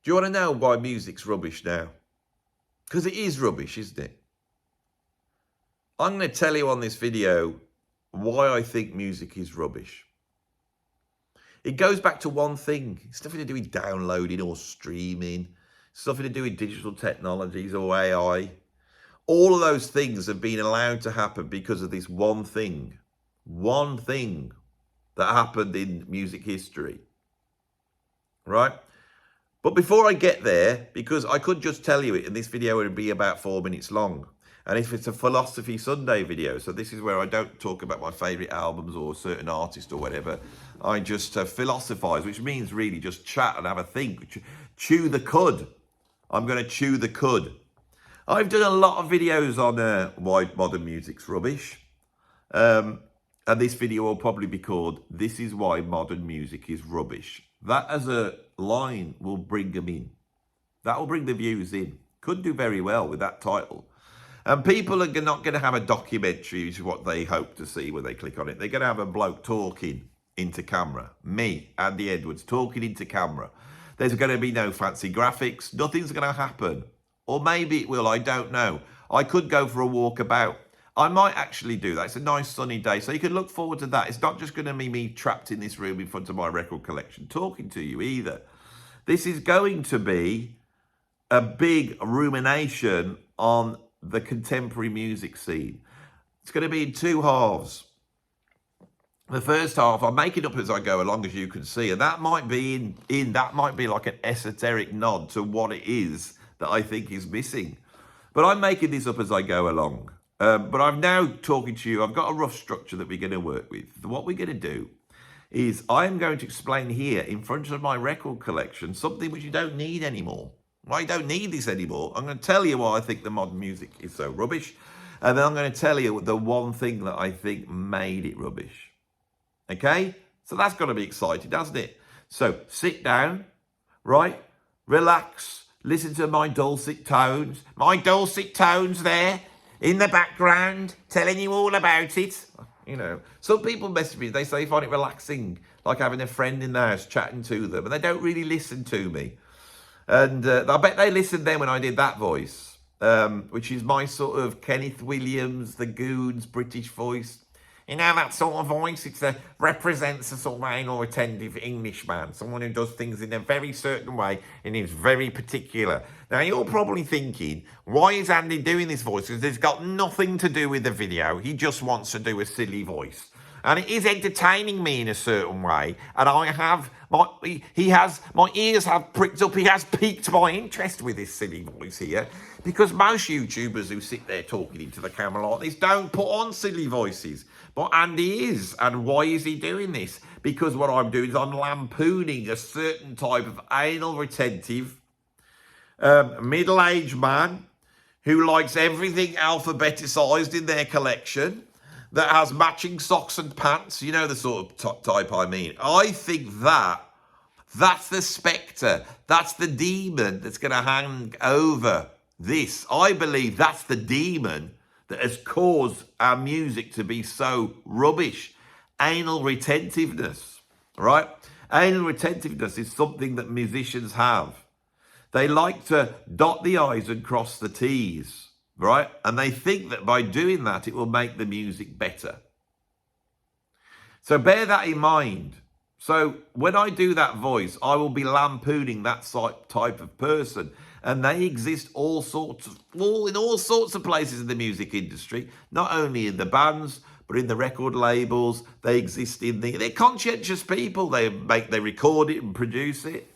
Do you want to know why music's rubbish now? Because it is rubbish, isn't it? I'm going to tell you on this video why I think music is rubbish. It goes back to one thing. It's nothing to do with downloading or streaming. It's nothing to do with digital technologies or AI. All of those things have been allowed to happen because of this one thing. One thing that happened in music history. Right? But before I get there, because I could just tell you it, and this video would be about 4 minutes long. And if it's a Philosophy Sunday video, so this is where I don't talk about my favourite albums or a certain artist or whatever. I just philosophize, which means really just chat and have a think. Chew the cud. I'm going to chew the cud. I've done a lot of videos on why modern music's rubbish. And this video will probably be called, This is Why Modern Music is Rubbish. That as a line will bring them in. That will bring the views in. Could do very well with that title. And people are not going to have a documentary, which is what they hope to see when they click on it. They're going to have a bloke talking into camera. Me, Andy Edwards, talking into camera. There's going to be no fancy graphics. Nothing's going to happen. Or maybe it will, I don't know. I could go for a walk about. I might actually do that. It's a nice sunny day, so you can look forward to that. It's not just going to be me trapped in this room in front of my record collection talking to you either. This is going to be a big rumination on the contemporary music scene. It's going to be in two halves. The first half, I'll make it up as I go along, as you can see, and that might be that might be like an esoteric nod to what it is that I think is missing. But I'm making this up as I go along. But I'm now talking to you. I've got a rough structure that we're going to work with. What we're going to do is I'm going to explain here in front of my record collection something which you don't need anymore. I don't need this anymore. I'm going to tell you why I think the modern music is so rubbish. And then I'm going to tell you the one thing that I think made it rubbish. Okay? So that's got to be exciting, doesn't it? So sit down, right? Relax. Listen to my dulcet tones. My dulcet tones there in the background telling you all about it. You know, some people message me. They say they find it relaxing, like having a friend in the house chatting to them. And they don't really listen to me. And I bet they listened then when I did that voice, which is my sort of Kenneth Williams, the Goons British voice. You know, that sort of voice, it represents a sort of anal retentive Englishman, someone who does things in a very certain way and is very particular. Now, you're probably thinking, why is Andy doing this voice? Because it's got nothing to do with the video. He just wants to do a silly voice. And it is entertaining me in a certain way. And I have, my ears have pricked up. He has piqued my interest with this silly voice here. Because most YouTubers who sit there talking into the camera like this don't put on silly voices. But Andy is. And why is he doing this? Because what I'm doing is I'm lampooning a certain type of anal retentive, middle-aged man who likes everything alphabeticized in their collection, that has matching socks and pants, you know the sort of type I mean. I think that's the spectre, that's the demon that's going to hang over this. I believe that's the demon that has caused our music to be so rubbish. Anal retentiveness, right? Anal retentiveness is something that musicians have. They like to dot the I's and cross the T's. Right? And they think that by doing that, it will make the music better. So bear that in mind. So when I do that voice, I will be lampooning that type of person. And they exist in all sorts of places in the music industry, not only in the bands, but in the record labels. They exist they're conscientious people. They record it and produce it.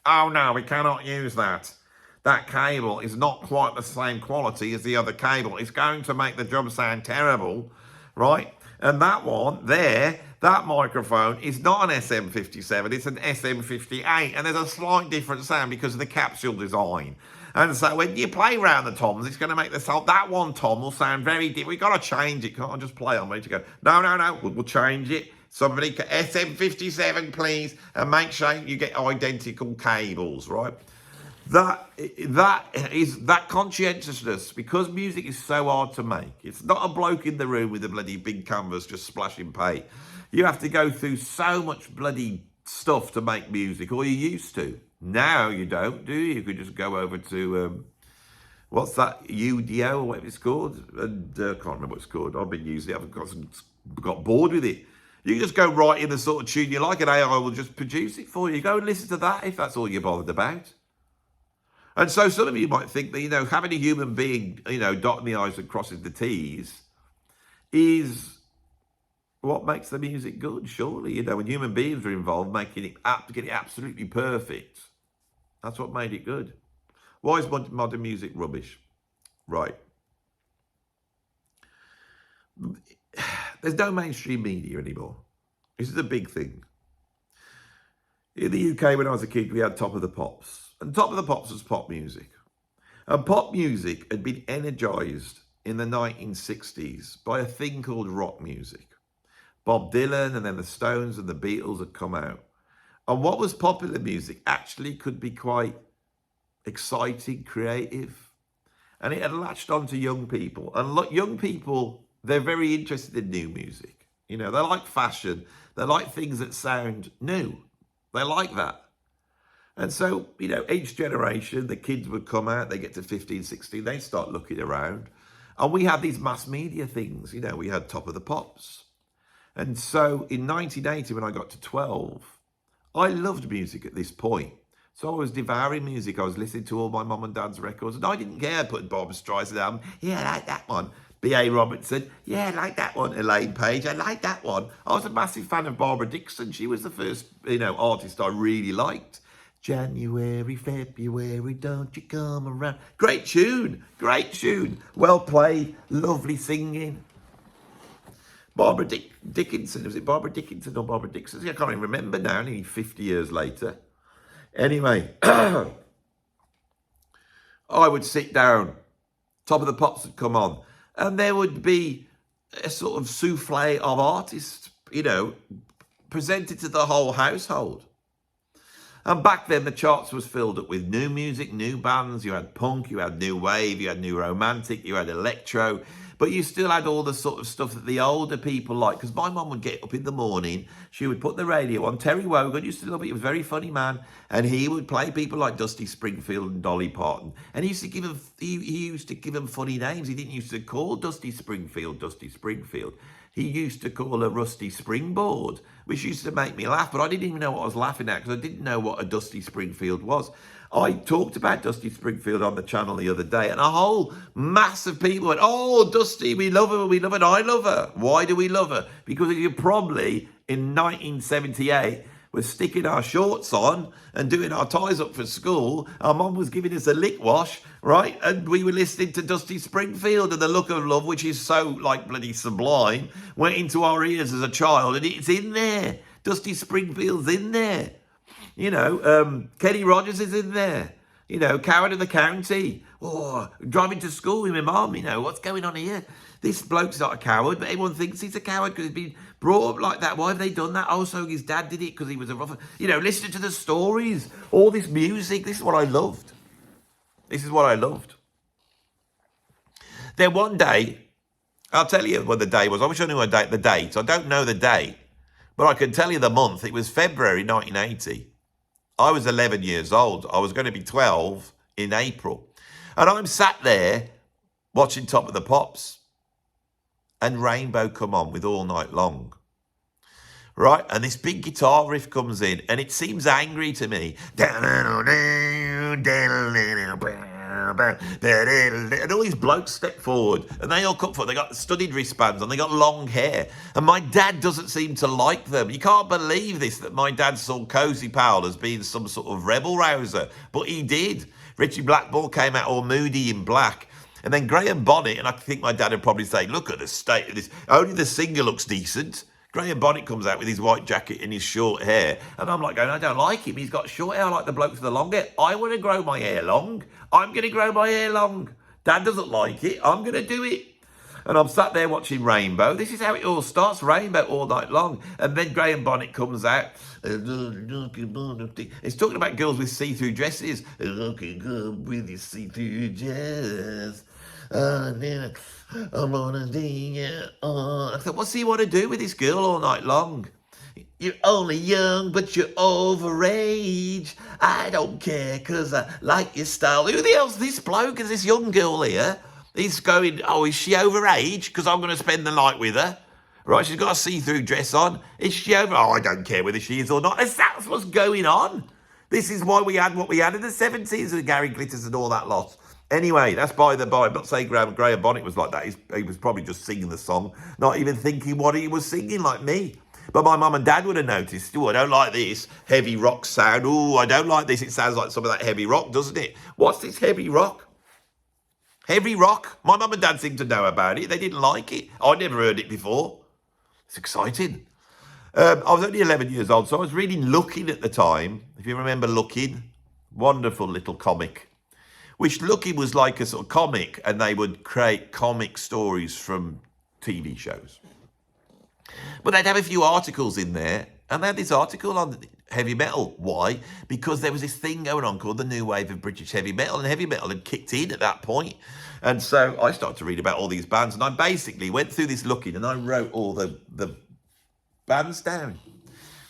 Oh no, we cannot use that. That cable is not quite the same quality as the other cable. It's going to make the drum sound terrible, right? And that one there, that microphone is not an SM57, it's an SM58. And there's a slight different sound because of the capsule design. And so when you play around the toms, it's going to make the sound, that one tom will sound very different. We've got to change it. Can't I just play on ready to go? No, we'll change it. Somebody, SM57 please, and make sure you get identical cables, right? That conscientiousness, because music is so hard to make. It's not a bloke in the room with a bloody big canvas just splashing paint. You have to go through so much bloody stuff to make music, or you used to. Now you don't, do you? You could just go over to, what's that, UDO or whatever it's called? And I can't remember what it's called. I've been using it. I've got bored with it. You can just go right in the sort of tune you like, and AI will just produce it for you. Go and listen to that if that's all you're bothered about. And so some of you might think that, you know, having a human being, you know, dotting the I's and crossing the T's is what makes the music good, surely. You know, when human beings are involved, making it getting it absolutely perfect. That's what made it good. Why is modern music rubbish? Right. There's no mainstream media anymore. This is a big thing. In the UK, when I was a kid, we had Top of the Pops. And Top of the Pops was pop music. And pop music had been energised in the 1960s by a thing called rock music. Bob Dylan and then the Stones and the Beatles had come out. And what was popular music actually could be quite exciting, creative. And it had latched on to young people. And look, young people, they're very interested in new music. You know, they like fashion. They like things that sound new. They like that. And so, you know, each generation, the kids would come out, they get to 15, 16, they start looking around. And we had these mass media things, you know, we had Top of the Pops. And so in 1980, when I got to 12, I loved music at this point. So I was devouring music. I was listening to all my mum and dad's records. And I didn't care putting Barbra Streisand album. Yeah, I like that one. B.A. Robinson. Yeah, I like that one. Elaine Page. I like that one. I was a massive fan of Barbara Dixon. She was the first, you know, artist I really liked. January, February, don't you come around. Great tune. Great tune. Well played. Lovely singing. Barbara Dickinson. Was it Barbara Dickinson or Barbara Dixon? I can't even remember now, nearly 50 years later. Anyway, I would sit down. Top of the Pops would come on. And there would be a sort of souffle of artists, you know, presented to the whole household. And back then, the charts was filled up with new music, new bands. You had punk, you had new wave, you had new romantic, you had electro. But you still had all the sort of stuff that the older people liked. Because my mum would get up in the morning, she would put the radio on. Terry Wogan used to love it. He was a very funny man. And he would play people like Dusty Springfield and Dolly Parton. And he used to give them, he used to give them funny names. He didn't used to call Dusty Springfield Dusty Springfield. He used to call her Rusty Springboard, which used to make me laugh. But I didn't even know what I was laughing at because I didn't know what a Dusty Springfield was. I talked about Dusty Springfield on the channel the other day, and a whole mass of people went, oh, Dusty, we love her, I love her. Why do we love her? Because you probably, in 1978, were sticking our shorts on and doing our ties up for school. Our mum was giving us a lick wash, right? And we were listening to Dusty Springfield, and the look of love, which is so, like, bloody sublime, went into our ears as a child, and it's in there. Dusty Springfield's in there. You know, Kenny Rogers is in there. You know, Coward of the County. Oh, driving to school with my mum, you know, what's going on here? This bloke's not a coward, but everyone thinks he's a coward because he's been brought up like that. Why have they done that? Oh, so his dad did it because he was a rougher. You know, listening to the stories, all this music. This is what I loved. This is what I loved. Then one day, I'll tell you what the day was. I wish I knew the date. I don't know the date, but I can tell you the month. It was February 1980. I was 11 years old. I was going to be 12 in April. And I'm sat there watching Top of the Pops. And Rainbow come on with All Night Long. Right? And this big guitar riff comes in. And it seems angry to me. And all these blokes step forward. And they all come forward. They got studded wristbands and they got long hair. And my dad doesn't seem to like them. You can't believe this, that my dad saw Cozy Powell as being some sort of rebel rouser. But he did. Richie Blackmore came out all moody in black. And then Graham Bonnet, and I think my dad would probably say, look at the state of this. Only the singer looks decent. Graham Bonnet comes out with his white jacket and his short hair. And I'm like going, I don't like him. He's got short hair. I like the bloke with the long hair. I want to grow my hair long. I'm going to grow my hair long. Dad doesn't like it. I'm going to do it. And I'm sat there watching Rainbow. This is how it all starts. Rainbow all night long. And then Graham Bonnet comes out. It's talking about girls with see-through dresses. Looking good with your see-through dress. I'm on a thing. I thought, what's he want to do with this girl all night long? You're only young, but you're overage. I don't care, cause I like your style. Who the hell's this bloke? Is this young girl here? He's going, oh, is she overage? Because I'm going to spend the night with her. Right, she's got a see-through dress on. Is she over? Oh, I don't care whether she is or not. That's what's going on. This is why we had what we had in the 70s with Gary Glitters and all that lot. Anyway, that's by the by. I'm not saying Graham Bonnet was like that. He was probably just singing the song, not even thinking what he was singing, like me. But my mum and dad would have noticed, oh, I don't like this heavy rock sound. Oh, I don't like this. It sounds like some of that heavy rock, doesn't it? What's this heavy rock? Heavy rock? My mum and dad seemed to know about it. They didn't like it. I'd never heard it before. It's exciting. I was only 11 years old, so I was reading Looking at the time. If you remember Looking, wonderful little comic. Which Looking was like a sort of comic, and they would create comic stories from TV shows. But they'd have a few articles in there, and they had this article on heavy metal. Why? Because there was this thing going on called the new wave of British heavy metal, and heavy metal had kicked in at that point. And so I started to read about all these bands, and I basically went through this Looking, and I wrote all the bands down.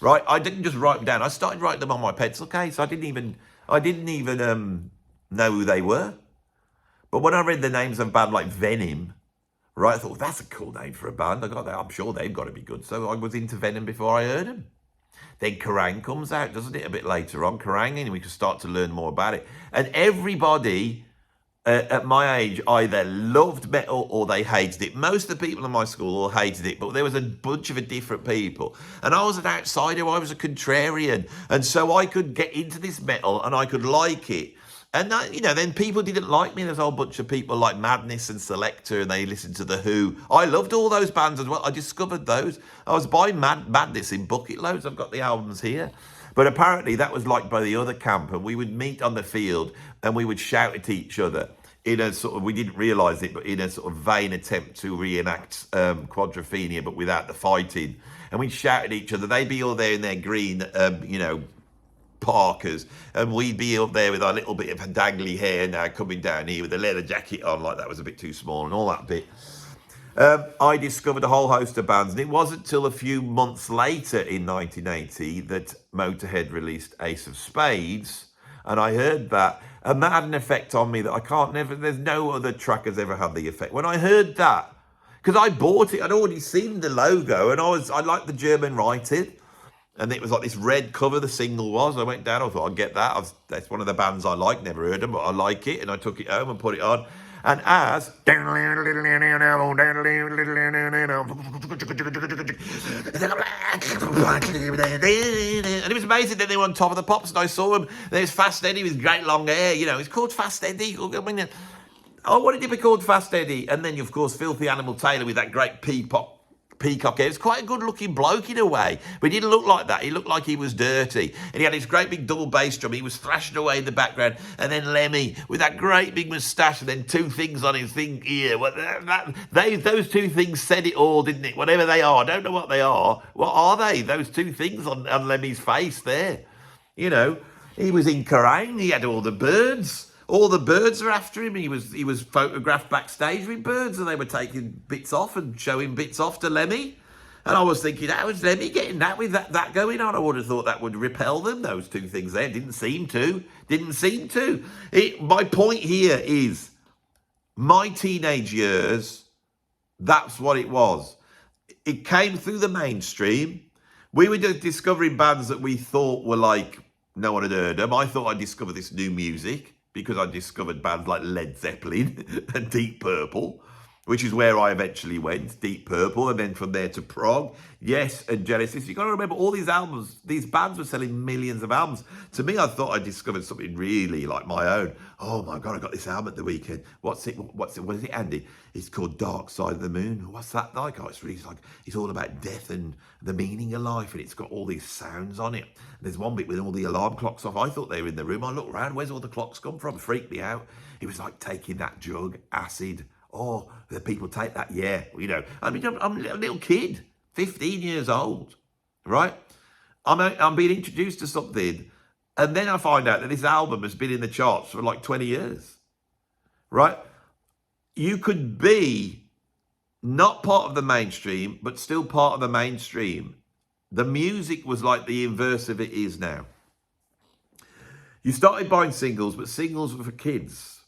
Right? I didn't just write them down. I started writing them on my pencil case. I didn't even know who they were. But when I read the names of a band like Venom, right, I thought, that's a cool name for a band. I'm sure they've got to be good. So I was into Venom before I heard them. Then Kerrang comes out, doesn't it, a bit later on? Kerrang, and we can start to learn more about it. And everybody at my age either loved metal or they hated it. Most of the people in my school all hated it, but there was a bunch of different people. And I was an outsider, I was a contrarian. And so I could get into this metal and I could like it. And then people didn't like me. There's a whole bunch of people like Madness and Selector, and they listened to The Who. I loved all those bands as well. I discovered those. I was buying Madness in bucket loads. I've got the albums here. But apparently that was like by the other camp, and we would meet on the field and we would shout at each other in a sort of, we didn't realise it, but in a sort of vain attempt to reenact Quadrophenia, but without the fighting. And we'd shout at each other. They'd be all there in their green, parkers, and we'd be up there with our little bit of dangly hair now coming down here with a leather jacket on, like that was a bit too small and all that bit. I discovered a whole host of bands, and it wasn't till a few months later in 1980 that Motorhead released Ace of Spades, and I heard that, and that had an effect on me that there's no other track has ever had the effect. When I heard that, because I bought it, I'd already seen the logo, and I liked the German writing. And it was like this red cover, the single was. I went down, I thought, I'd get that. That's one of the bands I like, never heard them, but I like it. And I took it home and put it on. And as... And it was amazing. Then they were on Top of the Pops, and I saw him. There's Fast Eddie with great long hair. It's called Fast Eddie. I mean, I wanted to be called Fast Eddie. And then, of course, Filthy Animal Taylor with that great peacock hair. He was quite a good-looking bloke in a way, but he didn't look like that. He looked like he was dirty. And he had his great big double bass drum. He was thrashing away in the background. And then Lemmy with that great big moustache and then two things on his thing here. Those two things said it all, didn't it? Whatever they are. I don't know what they are. What are they? Those two things on Lemmy's face there. He was in Kerrang. He had all the birds. All the birds are after him. He was photographed backstage with birds, and they were taking bits off and showing bits off to Lemmy. And I was thinking, how was Lemmy getting that with that going on? I would have thought that would repel them, those two things there. Didn't seem to. My point here is, my teenage years, that's what it was. It came through the mainstream. We were just discovering bands that we thought were like, no one had heard them. I thought I'd discover this new music, because I discovered bands like Led Zeppelin and Deep Purple, which is where I eventually went, Deep Purple, and then from there to Prog, Yes, and Genesis. You've got to remember, all these albums, these bands were selling millions of albums. To me, I thought I discovered something really like my own. Oh my God, I got this album at the weekend. What is it, Andy? It's called Dark Side of the Moon. What's that like? Oh, it's all about death and the meaning of life, and it's got all these sounds on it. There's one bit with all the alarm clocks off. I thought they were in the room. I looked around, where's all the clocks come from? Freaked me out. It was like taking that drug, acid. Oh, the people take that, yeah. I'm a little kid, 15 years old, right? I'm being introduced to something, and then I find out that this album has been in the charts for like 20 years, right? You could be not part of the mainstream, but still part of the mainstream The music was like the inverse of it is now. You started buying singles, but singles were for kids.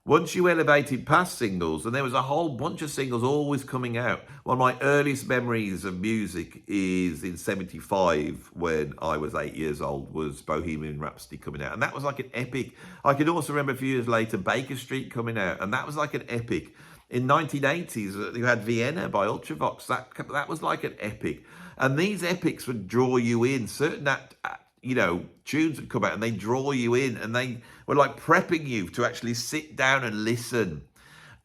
Once you elevated past singles, and there was a whole bunch of singles always coming out. One of my earliest memories of music is in 75, when I was 8 years old, was Bohemian Rhapsody coming out. And that was like an epic. I can also remember a few years later, Baker Street coming out, and that was like an epic. In 1980s, you had Vienna by Ultravox. That was like an epic. And these epics would draw you in. Certain tunes would come out and they draw you in, and they were like prepping you to actually sit down and listen.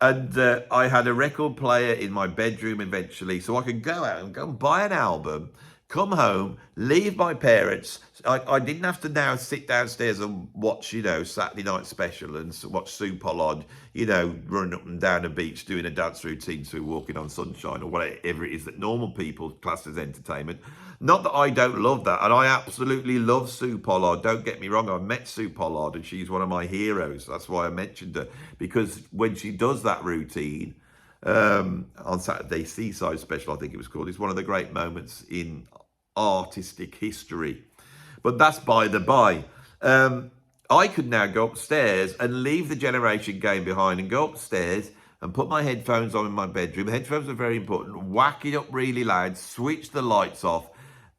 And I had a record player in my bedroom eventually, so I could go out and go and buy an album, come home, leave my parents. I didn't have to now sit downstairs and watch, Saturday Night Special and watch Sue Pollard, running up and down a beach doing a dance routine through Walking on Sunshine or whatever it is that normal people class as entertainment. Not that I don't love that, and I absolutely love Sue Pollard. Don't get me wrong, I met Sue Pollard and she's one of my heroes. That's why I mentioned her, because when she does that routine on Saturday Seaside Special, I think it was called, it's one of the great moments in artistic history. But that's by the by. I could now go upstairs and leave the generation game behind and go upstairs and put my headphones on in my bedroom. The headphones are very important. Whack it up really loud, switch the lights off,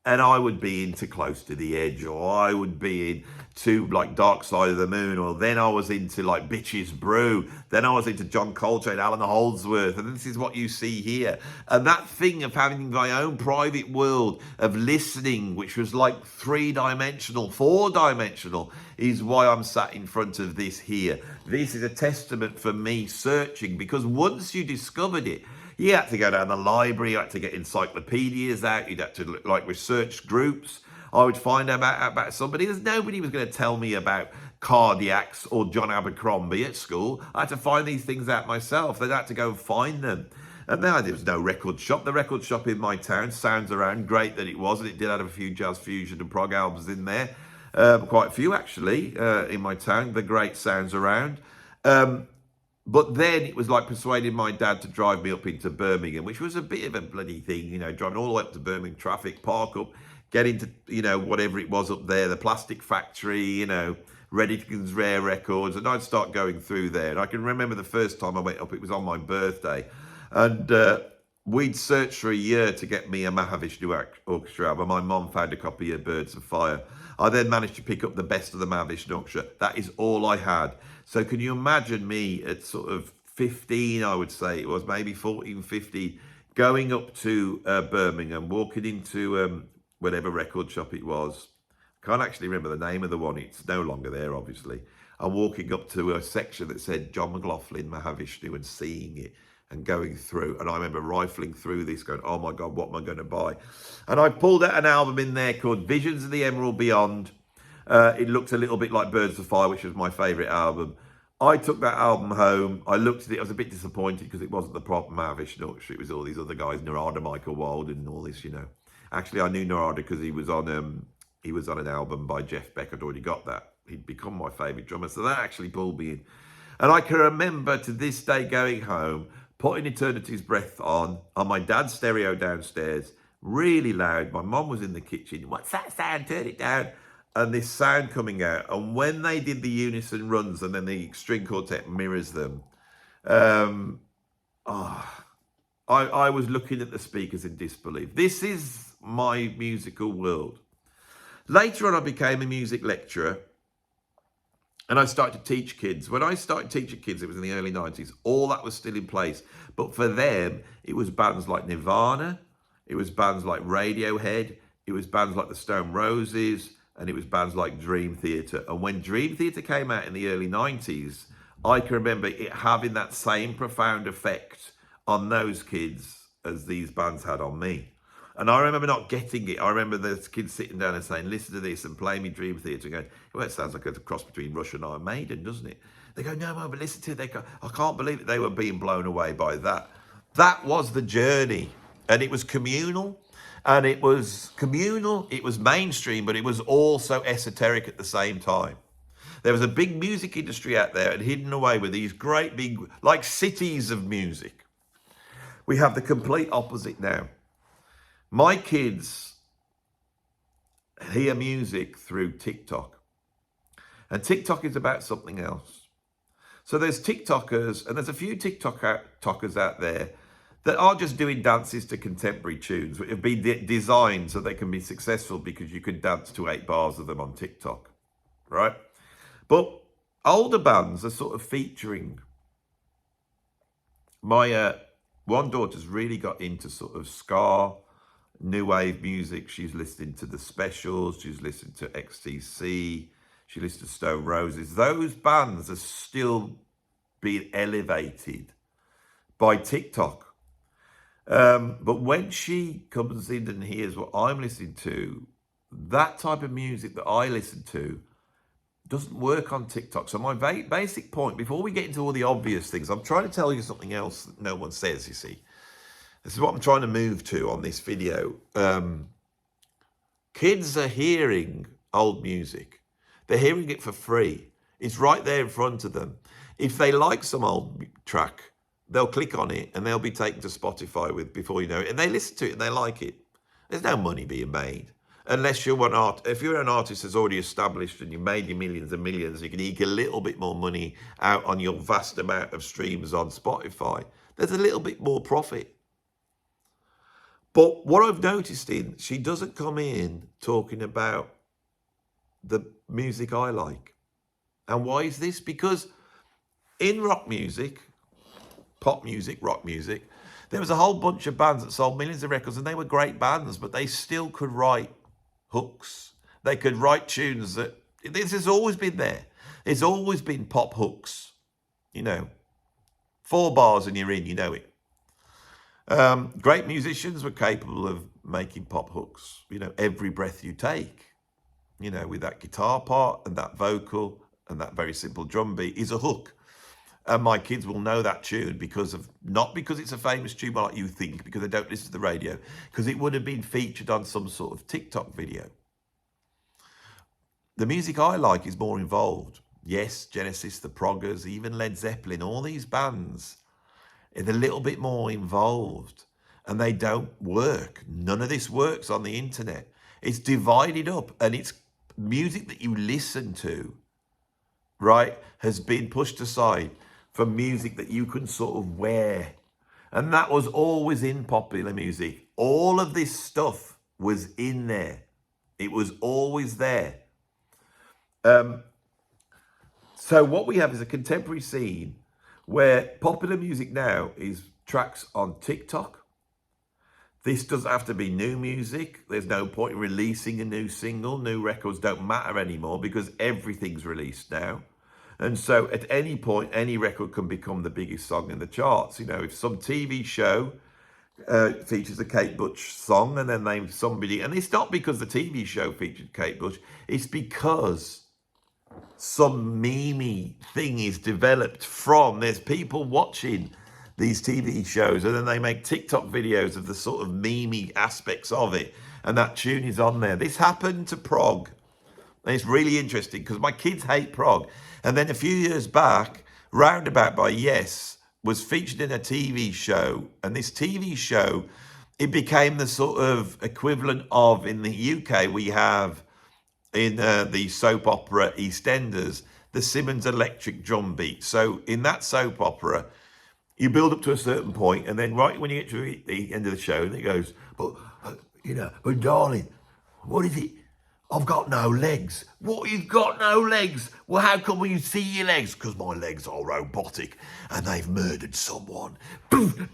and I would be into Close to the Edge, or I would be into like Dark Side of the Moon, or then I was into like Bitches Brew, then I was into John Coltrane, Alan Holdsworth, and this is what you see here. And that thing of having my own private world of listening, which was like 3-dimensional, 4-dimensional, is why I'm sat in front of this here. This is a testament for me searching, because once you discovered it, you had to go down the library, you had to get encyclopedias out, you'd have to like research groups. I would find out about somebody. There's nobody was going to tell me about Cardiacs or John Abercrombie at school. I had to find these things out myself. Then I had to go and find them. And now there was no record shop. The record shop in my town, Sounds Around, great that it was, and it did have a few jazz fusion and prog albums in there. Quite a few actually in my town, the great Sounds Around. But then it was like persuading my dad to drive me up into Birmingham, which was a bit of a bloody thing, driving all the way up to Birmingham, traffic, park up, get into, whatever it was up there, the plastic factory, Reddington's Rare Records, and I'd start going through there. And I can remember the first time I went up, it was on my birthday, and we'd searched for a year to get me a Mahavishnu Orchestra album. My mum found a copy of Birds of Fire. I then managed to pick up the best of the Mahavishnu Orchestra. That is all I had. So can you imagine me at sort of 15, I would say it was, maybe 14, 15, going up to Birmingham, walking into whatever record shop it was. I can't actually remember the name of the one. It's no longer there, obviously. I'm walking up to a section that said John McLaughlin, Mahavishnu, and seeing it and going through. And I remember rifling through this going, oh my God, what am I going to buy? And I pulled out an album in there called Visions of the Emerald Beyond. It looked a little bit like Birds of Fire, which was my favourite album. I took that album home. I looked at it. I was a bit disappointed because it wasn't the proper Mahavishnu Orchestra. It was all these other guys, Narada Michael Walden and all this, Actually, I knew Narada because he was on an album by Jeff Beck. I'd already got that. He'd become my favourite drummer. So that actually pulled me in. And I can remember to this day going home, putting Eternity's Breath on my dad's stereo downstairs, really loud. My mum was in the kitchen. What's that sound? Turn it down. And this sound coming out. And when they did the unison runs and then the string quartet mirrors them, I was looking at the speakers in disbelief. This is my musical world. Later on, I became a music lecturer and I started to teach kids. When I started teaching kids, it was in the early 90s. All that was still in place. But for them, it was bands like Nirvana. It was bands like Radiohead. It was bands like the Stone Roses. And it was bands like Dream Theater. And when Dream Theater came out in the early 90s, I can remember it having that same profound effect on those kids as these bands had on me. And I remember not getting it. I remember those kids sitting down and saying, listen to this and play me Dream Theater. And going, well, it sounds like a cross between Rush and Iron Maiden, doesn't it? They go, no, but listen to it. They go, I can't believe it. They were being blown away by that. That was the journey. And it was communal. And it was communal, it was mainstream, but it was also esoteric at the same time. There was a big music industry out there and hidden away with these great big, like cities of music. We have the complete opposite now. My kids hear music through TikTok. And TikTok is about something else. So there's TikTokers, and there's a few TikTokers out there that are just doing dances to contemporary tunes, which have been designed so they can be successful because you can dance to 8 bars of them on TikTok, right? But older bands are sort of featuring. My one daughter's really got into sort of ska, new wave music. She's listening to the Specials. She's listening to XTC. She listens to Stone Roses. Those bands are still being elevated by TikTok. But when she comes in and hears what I'm listening to, that type of music that I listen to doesn't work on TikTok. So my basic point, before we get into all the obvious things, I'm trying to tell you something else that no one says, you see. This is what I'm trying to move to on this video. Kids are hearing old music. They're hearing it for free. It's right there in front of them. If they like some old track, they'll click on it and they'll be taken to Spotify with before you know it. And they listen to it and they like it. There's no money being made. Unless you're if you're an artist that's already established and you made your millions and millions, you can eke a little bit more money out on your vast amount of streams on Spotify. There's a little bit more profit. But what I've noticed she doesn't come in talking about the music I like. And why is this? Because in rock music, pop music, rock music, there was a whole bunch of bands that sold millions of records and they were great bands, but they still could write hooks. They could write tunes that, this has always been there. It's always been pop hooks, 4 bars and you're in, you know it. Great musicians were capable of making pop hooks, Every Breath You Take, with that guitar part and that vocal and that very simple drum beat is a hook. And my kids will know that tune not because it's a famous tune like you think, because they don't listen to the radio, because it would have been featured on some sort of TikTok video. The music I like is more involved. Yes, Genesis, the Proggers, even Led Zeppelin, all these bands are a little bit more involved and they don't work. None of this works on the internet. It's divided up and it's music that you listen to, right, has been pushed aside for music that you can sort of wear. And that was always in popular music. All of this stuff was in there. It was always there. So what we have is a contemporary scene where popular music now is tracks on TikTok. This doesn't have to be new music. There's no point in releasing a new single. New records don't matter anymore because everything's released now. And so at any point, any record can become the biggest song in the charts. If some TV show features a Kate Bush song and then they somebody, and it's not because the TV show featured Kate Bush, it's because some meme thing is developed from, there's people watching these TV shows and then they make TikTok videos of the sort of meme aspects of it and that tune is on there. This happened to prog. And it's really interesting because my kids hate prog. And then a few years back, Roundabout by Yes was featured in a TV show. And this TV show, it became the sort of equivalent of, in the UK, we have in the soap opera EastEnders, the Simmons Electric drum beat. So in that soap opera, you build up to a certain point, and then right when you get to the end of the show, it goes, but darling, what is it? I've got no legs. What, you've got no legs? Well, how come when you see your legs? Because my legs are robotic and they've murdered someone. And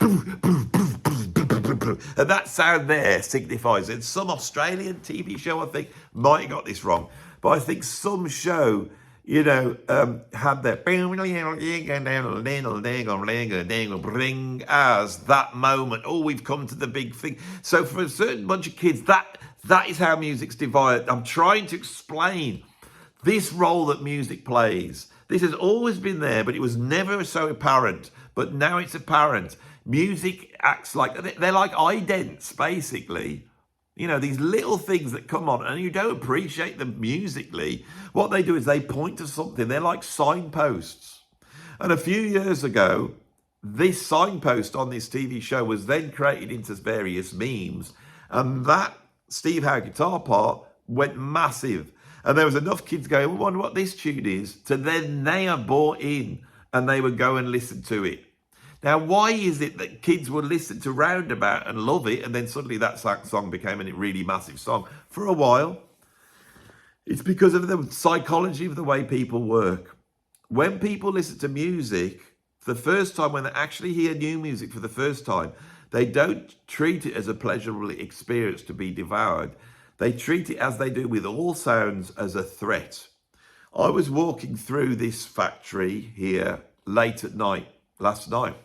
that sound there signifies it. Some Australian TV show, I think, might have got this wrong. But I think some show, had that bring as that moment. Oh, we've come to the big thing. So for a certain bunch of kids, that is how music's divided. I'm trying to explain this role that music plays. This has always been there, but it was never so apparent. But now it's apparent. Music acts like, they're like idents, basically. These little things that come on and you don't appreciate them musically. What they do is they point to something. They're like signposts. And a few years ago, this signpost on this TV show was then created into various memes. And that Steve Howe guitar part went massive. And there was enough kids going, I wonder what this tune is, to then they are bought in and they would go and listen to it. Now, why is it that kids would listen to Roundabout and love it, and then suddenly that song became a really massive song? For a while, it's because of the psychology of the way people work. When people listen to music for the first time, when they actually hear new music for the first time, they don't treat it as a pleasurable experience to be devoured. They treat it, as they do with all sounds, as a threat. I was walking through this factory here late at night, last night.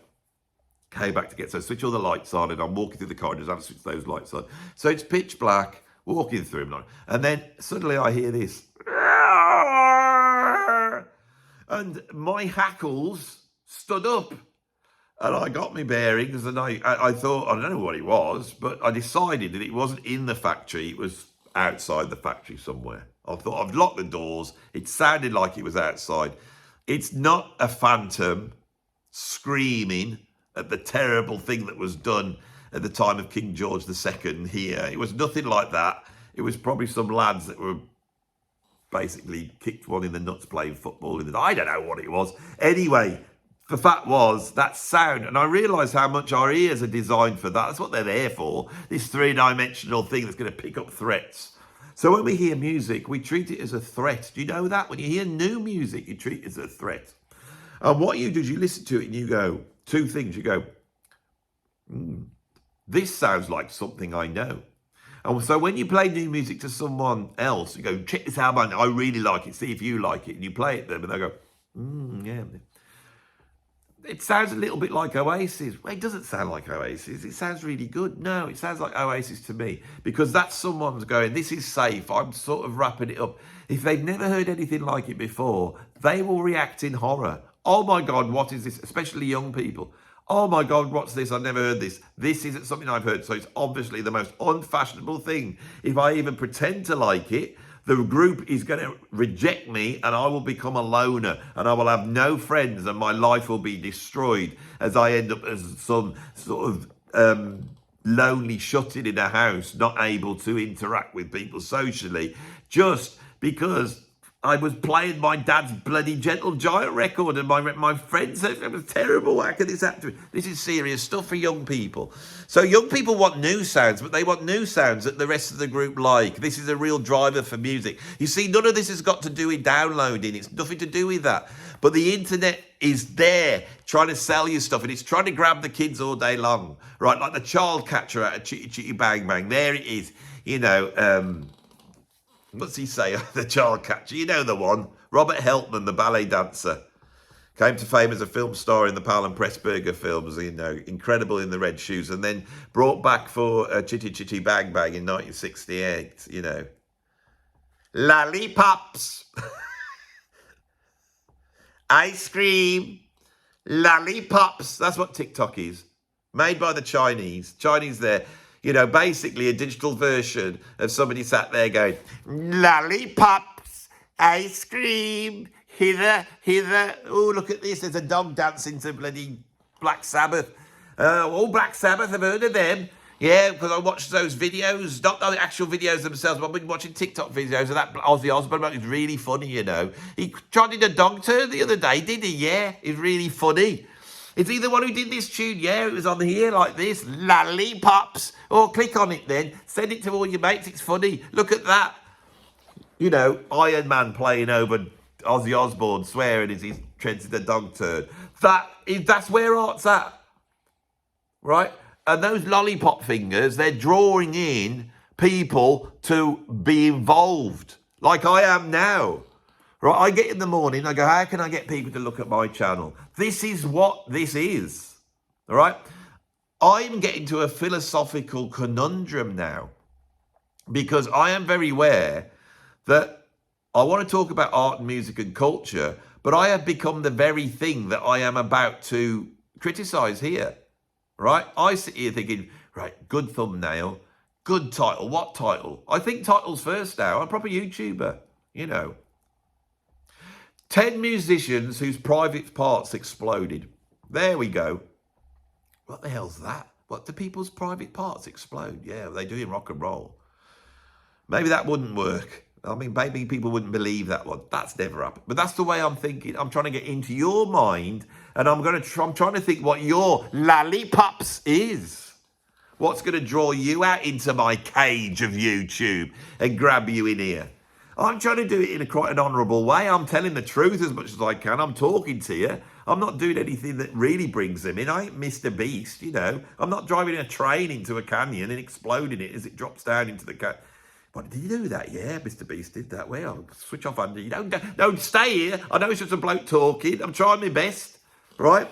Came back to get, so switch all the lights on, and I'm walking through the corridors, I have to switch those lights on. So it's pitch black, walking through them, and then suddenly I hear this. And my hackles stood up. And I got my bearings, and I thought, I don't know what it was, but I decided that it wasn't in the factory, it was outside the factory somewhere. I thought, I've locked the doors. It sounded like it was outside. It's not a phantom screaming at the terrible thing that was done at the time of King George II here. It was nothing like that. It was probably some lads that were basically kicked one in the nuts playing football. I don't know what it was. Anyway, the fact was, that sound, and I realised how much our ears are designed for that. That's what they're there for, this three-dimensional thing that's going to pick up threats. So when we hear music, we treat it as a threat. Do you know that? When you hear new music, you treat it as a threat. And what you do is you listen to it and you go, two things. You go, this sounds like something I know. And so when you play new music to someone else, you go, check this album, I really like it, see if you like it. And you play it to them and they go, yeah. It sounds a little bit like Oasis. Well, it doesn't sound like Oasis. It sounds really good. No, it sounds like Oasis to me, because that's someone's going, this is safe. I'm sort of wrapping it up. If they've never heard anything like it before, they will react in horror. Oh my God, what is this? Especially young people. Oh my God, what's this? I've never heard this. This isn't something I've heard. So it's obviously the most unfashionable thing. If I even pretend to like it, the group is going to reject me and I will become a loner and I will have no friends and my life will be destroyed as I end up as some sort of lonely, shut in a house, not able to interact with people socially, just because I was playing my dad's bloody Gentle Giant record and my friends said it was terrible. How can this happen to me? This is serious stuff for young people. So young people want new sounds, but they want new sounds that the rest of the group like. This is a real driver for music. You see, none of this has got to do with downloading. It's nothing to do with that. But the internet is there trying to sell you stuff, and it's trying to grab the kids all day long, right? Like the child catcher out of Chitty Chitty Bang Bang. There it is, you know, what's he say? The child catcher, you know the one. Robert Helpman, the ballet dancer, came to fame as a film star in the Powell and Pressburger films, you know, incredible in the red shoes, and then brought back for Chitty Chitty Bang Bang in 1968, you know. Lollipops. Ice cream. Lollipops. That's what TikTok is. Made by the Chinese. Chinese there. You know, basically a digital version of somebody sat there going, lollipops, ice cream, hither, hither. Oh, look at this. There's a dog dancing to bloody Black Sabbath. Black Sabbath, I've heard of them. Yeah, because I watched those videos, not the actual videos themselves, but I've been watching TikTok videos of that Ozzy Osbourne. It's really funny, you know. He tried to do a dog turn the other day, did he? Yeah, it's really funny. Is he the one who did this tune? Yeah, it was on here like this. Lollipops. Oh, click on it then. Send it to all your mates. It's funny. Look at that. You know, Iron Man playing over Ozzy Osbourne, swearing as he's treads the dog turn. That's where art's at. Right? And those lollipop fingers, they're drawing in people to be involved. Like I am now. Right, I get in the morning, I go, how can I get people to look at my channel? This is what this is, all right? I'm getting to a philosophical conundrum now because I am very aware that I want to talk about art and music and culture, but I have become the very thing that I am about to criticize here, right? I sit here thinking, right, good thumbnail, good title. What title? I think titles first now. I'm a proper YouTuber, you know. 10 musicians whose private parts exploded. There we go. What the hell's that? What, do people's private parts explode? Yeah, they do in rock and roll. Maybe that wouldn't work. I mean, maybe people wouldn't believe that one. That's never happened. But that's the way I'm thinking. I'm trying to get into your mind, and I'm trying to think what your lollipops is. What's going to draw you out into my cage of YouTube and grab you in here? I'm trying to do it in quite an honourable way. I'm telling the truth as much as I can. I'm talking to you. I'm not doing anything that really brings them in. I ain't Mr. Beast, you know. I'm not driving a train into a canyon and exploding it as it drops down into the canyon. What, did you do that? Yeah, Mr. Beast did that. Well, switch off, Andy. Don't stay here. I know it's just a bloke talking. I'm trying my best, right?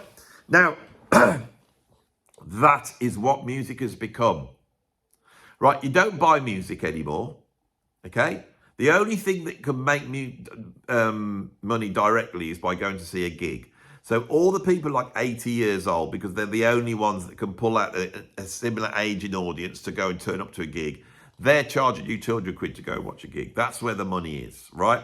Now, that is what music has become. Right, you don't buy music anymore, okay? The only thing that can make money directly is by going to see a gig. So all the people like 80 years old, because they're the only ones that can pull out a similar aging audience to go and turn up to a gig, they're charging you 200 quid to go watch a gig. That's where the money is, right?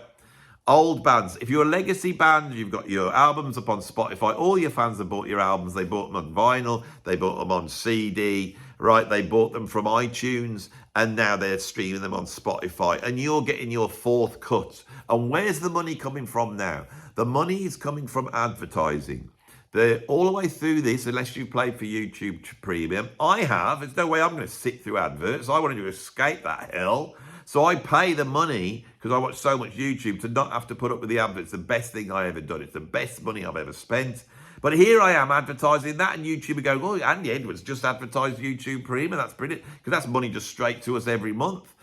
Old bands, if you're a legacy band, you've got your albums up on Spotify, all your fans have bought your albums, they bought them on vinyl, they bought them on CD, right? They bought them from iTunes, and now they're streaming them on Spotify, and you're getting your fourth cut. And where's the money coming from now? The money is coming from advertising. They're all the way through this, unless you play for YouTube Premium. I have. There's no way I'm going to sit through adverts. I wanted to escape that hell. So I pay the money, because I watch so much YouTube, to not have to put up with the adverts. It's the best thing I ever done. It's the best money I've ever spent. But here I am advertising that, and YouTube are going, oh, Andy Edwards just advertised YouTube Premium. That's brilliant, because that's money just straight to us every month.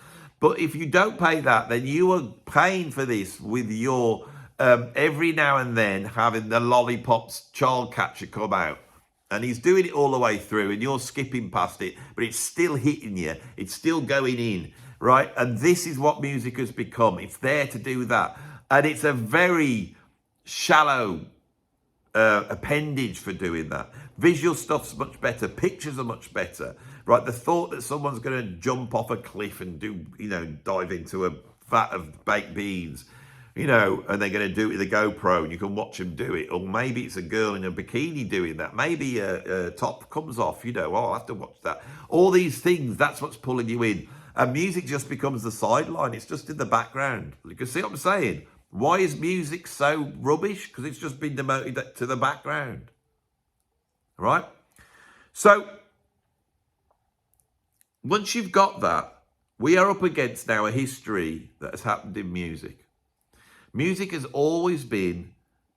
But if you don't pay that, then you are paying for this with your every now and then having the lollipops child catcher come out. And he's doing it all the way through, and you're skipping past it, but it's still hitting you. It's still going in, right? And this is what music has become. It's there to do that. And it's a very shallow appendage for doing that. Visual stuff's much better. Pictures are much better, right? The thought that someone's going to jump off a cliff and dive into a vat of baked beans, and they're going to do it with a GoPro, and you can watch them do it. Or maybe it's a girl in a bikini doing that. Maybe a top comes off, I'll have to watch that. All these things, that's what's pulling you in. And music just becomes the sideline. It's just in the background. You can see what I'm saying? Why is music so rubbish? Because it's just been demoted to the background. Right? So, once you've got that, we are up against now a history that has happened in music. Music has always been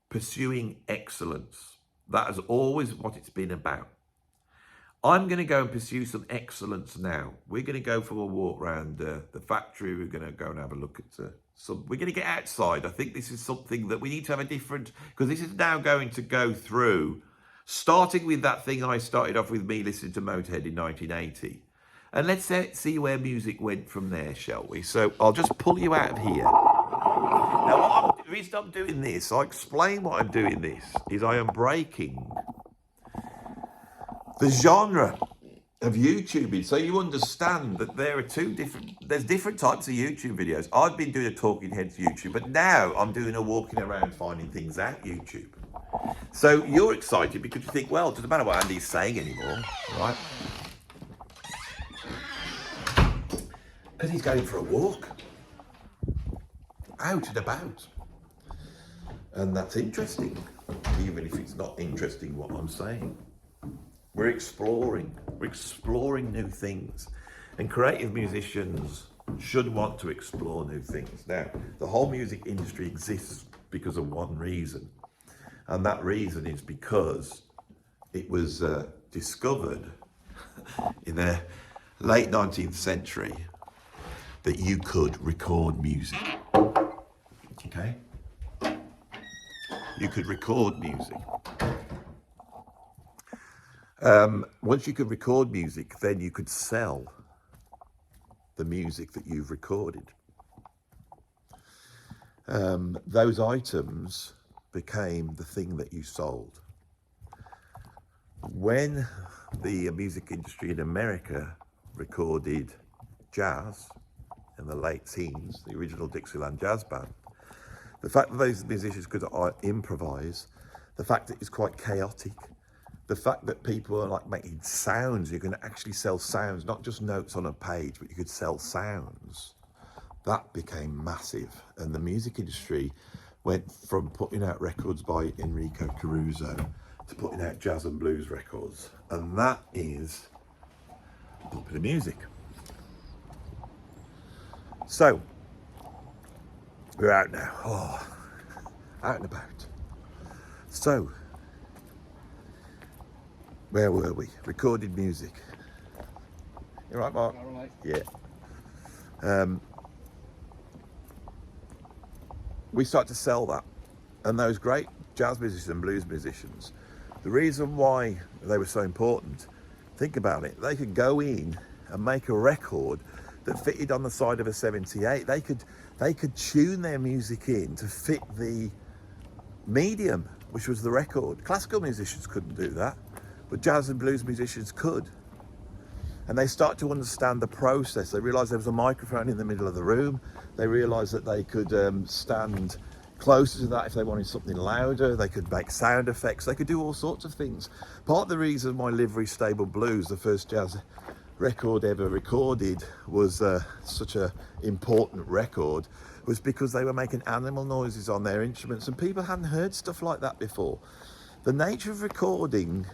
pursuing excellence. That is always what it's been about. I'm going to go and pursue some excellence now. We're going to go for a walk around the factory. We're going to go and have a look at we're going to get outside. I think this is something that we need to have a different, because this is now going to go through, starting with that thing I started off with, me listening to Motorhead in 1980. And let's see where music went from there, shall we? So I'll just pull you out of here. Now, the reason I'm doing this, I'll explain why I'm doing this, is I am breaking the genre of YouTubing, so you understand that there's different types of YouTube videos. I've been doing a talking heads YouTube, but now I'm doing a walking around finding things out YouTube. So you're excited because you think, well, it doesn't matter what Andy's saying anymore, right? Because he's going for a walk, out and about. And that's interesting, even if it's not interesting what I'm saying. We're exploring new things, and creative musicians should want to explore new things. Now, the whole music industry exists because of one reason, and that reason is because it was discovered in the late 19th century that you could record music, okay? You could record music. Once you could record music, then you could sell the music that you've recorded. Those items became the thing that you sold. When the music industry in America recorded jazz in the late teens, the original Dixieland Jazz Band, the fact that those musicians could improvise, the fact that it's quite chaotic, the fact that people are like making sounds, you can actually sell sounds, not just notes on a page, but you could sell sounds. that became massive, and the music industry went from putting out records by Enrico Caruso to putting out jazz and blues records, and that is popular music. So we're out now, out and about. So where were we? Recorded music. You right, Mark? All right. Yeah. We start to sell that, and those great jazz musicians and blues musicians, the reason why they were so important, think about it, they could go in and make a record that fitted on the side of a 78. They could tune their music in to fit the medium, which was the record. Classical musicians couldn't do that, but jazz and blues musicians could. And they start to understand the process. They realised there was a microphone in the middle of the room. They realised that they could stand closer to that if they wanted something louder. They could make sound effects. They could do all sorts of things. Part of the reason why Livery Stable Blues, the first jazz record ever recorded, was such an important record, was because they were making animal noises on their instruments, and people hadn't heard stuff like that before. The nature of recording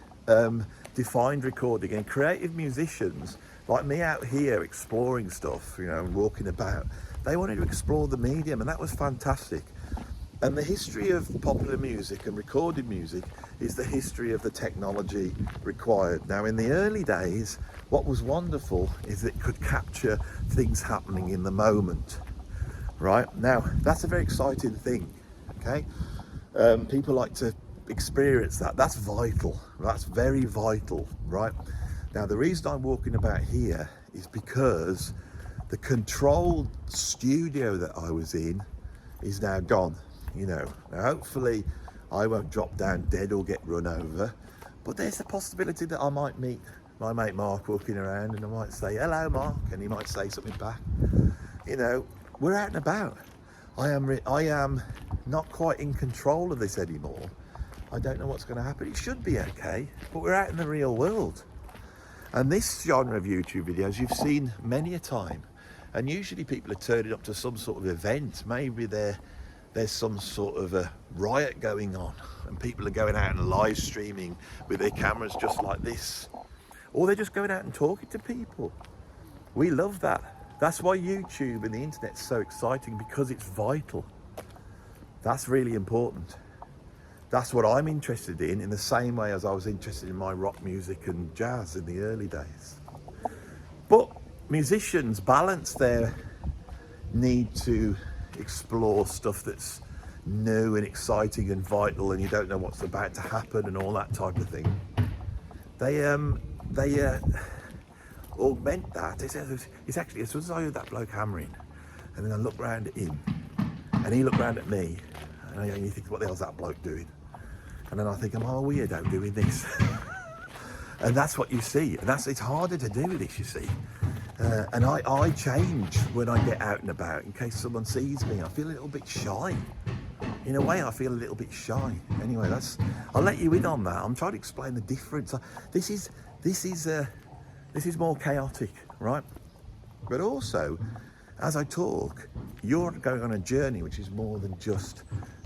defined recording, and creative musicians like me out here exploring stuff, you know, walking about, they wanted to explore the medium, and that was fantastic. And the history of popular music and recorded music is the history of the technology required. Now, in the early days, what was wonderful is it could capture things happening in the moment, right? Now, that's a very exciting thing, okay? People like to experience that. That's vital. That's very vital, right? Now, the reason I'm walking about here is because the controlled studio that I was in is now gone, you know. Now, hopefully I won't drop down dead or get run over, but there's a possibility that I might meet my mate Mark walking around, and I might say, hello Mark, and he might say something back. You know, we're out and about. I am not quite in control of this anymore. I don't know what's going to happen. It should be okay, but we're out in the real world. And this genre of YouTube videos you've seen many a time, and usually people are turning up to some sort of event. Maybe there's some sort of a riot going on, and people are going out and live streaming with their cameras just like this, or they're just going out and talking to people. We love that. That's why YouTube and the internet's so exciting, because it's vital. That's really important. That's what I'm interested in the same way as I was interested in my rock music and jazz in the early days. But musicians balance their need to explore stuff that's new and exciting and vital, and you don't know what's about to happen and all that type of thing. They augment that. It's actually, as soon as I heard that bloke hammering, and then I looked round at him, and he looked round at me, and you think, what the hell's that bloke doing? And then I think, I'm a weirdo doing this. And that's what you see. And it's harder to do this, you see. And I change when I get out and about in case someone sees me. I feel a little bit shy. In a way, I feel a little bit shy. Anyway, I'll let you in on that. I'm trying to explain the difference. This is more chaotic, right? But also, as I talk, you're going on a journey which is more than just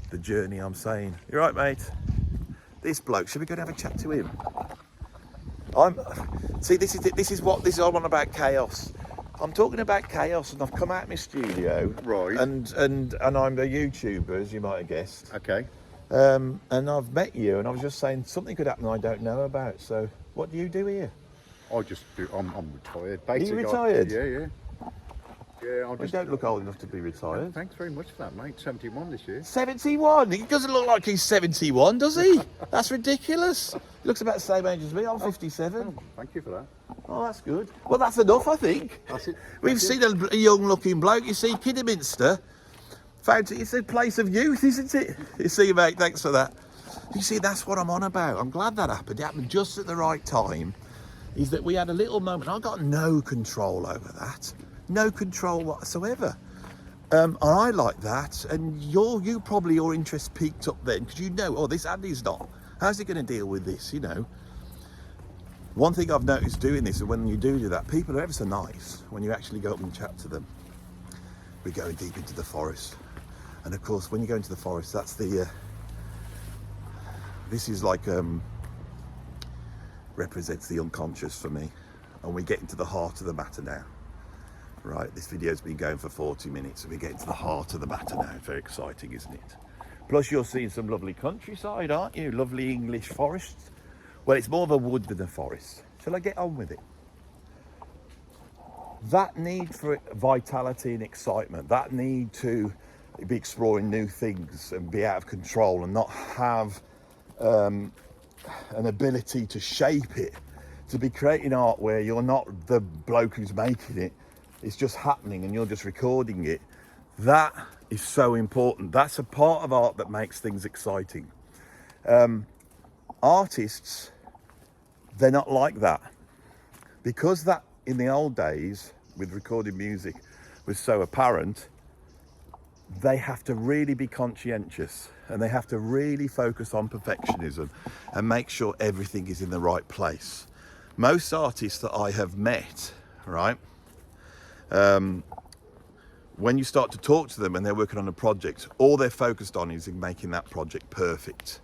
the journey I'm saying. You right, mate? This bloke, should we go and have a chat to him? This is what I'm on about, chaos. I'm talking about chaos, and I've come out of my studio, right? And I'm a YouTuber, as you might have guessed. Okay. And I've met you, and I was just saying something could happen I don't know about. So, what do you do here? I'm retired. Basically, Are you retired? Yeah. You don't look old enough to be retired. Thanks very much for that, mate. 71 this year. 71? He doesn't look like he's 71, does he? That's ridiculous. He looks about the same age as me. I'm 57. Oh, thank you for that. Oh, that's good. Well, that's enough, I think. That's it. We've seen a young-looking bloke. You see, Kidderminster, it's a place of youth, isn't it? You see, mate, thanks for that. You see, that's what I'm on about. I'm glad that happened. It happened just at the right time. Is that we had a little moment. I got no control over that. No control whatsoever. And I like that. And your interest peaked up then, because you know, oh, this Andy's not. How's he going to deal with this, you know? One thing I've noticed doing this, and when you do that, people are ever so nice when you actually go up and chat to them. we're going deep into the forest. And of course, when you go into the forest, that's the, this is like, represents the unconscious for me. And we get into the heart of the matter now. Right, this video's been going for 40 minutes and we get into the heart of the matter now. Very exciting, isn't it? Plus you're seeing some lovely countryside, aren't you? Lovely English forests. Well, it's more of a wood than a forest. Shall I get on with it? That need for vitality and excitement, that need to be exploring new things and be out of control and not have an ability to shape it, to be creating art where you're not the bloke who's making it, it's just happening and you're just recording it. That is so important. That's a part of art that makes things exciting. Artists, they're not like that. Because that in the old days with recorded music was so apparent, they have to really be conscientious and they have to really focus on perfectionism and make sure everything is in the right place. Most artists that I have met, right, when you start to talk to them and they're working on a project, all they're focused on is in making that project perfect.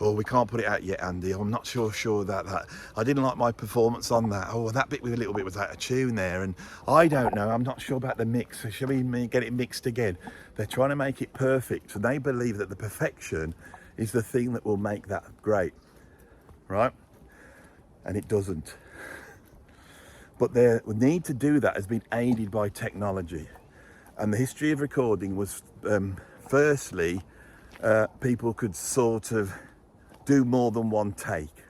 Oh, we can't put it out yet, Andy. I'm not sure that I didn't like my performance on that. Oh, that bit with a little bit was out of tune there, and I don't know. I'm not sure about the mix. So shall we get it mixed again? They're trying to make it perfect, and they believe that the perfection is the thing that will make that great, right? And it doesn't. But their need to do that has been aided by technology. And the history of recording was, firstly, people could sort of do more than one take.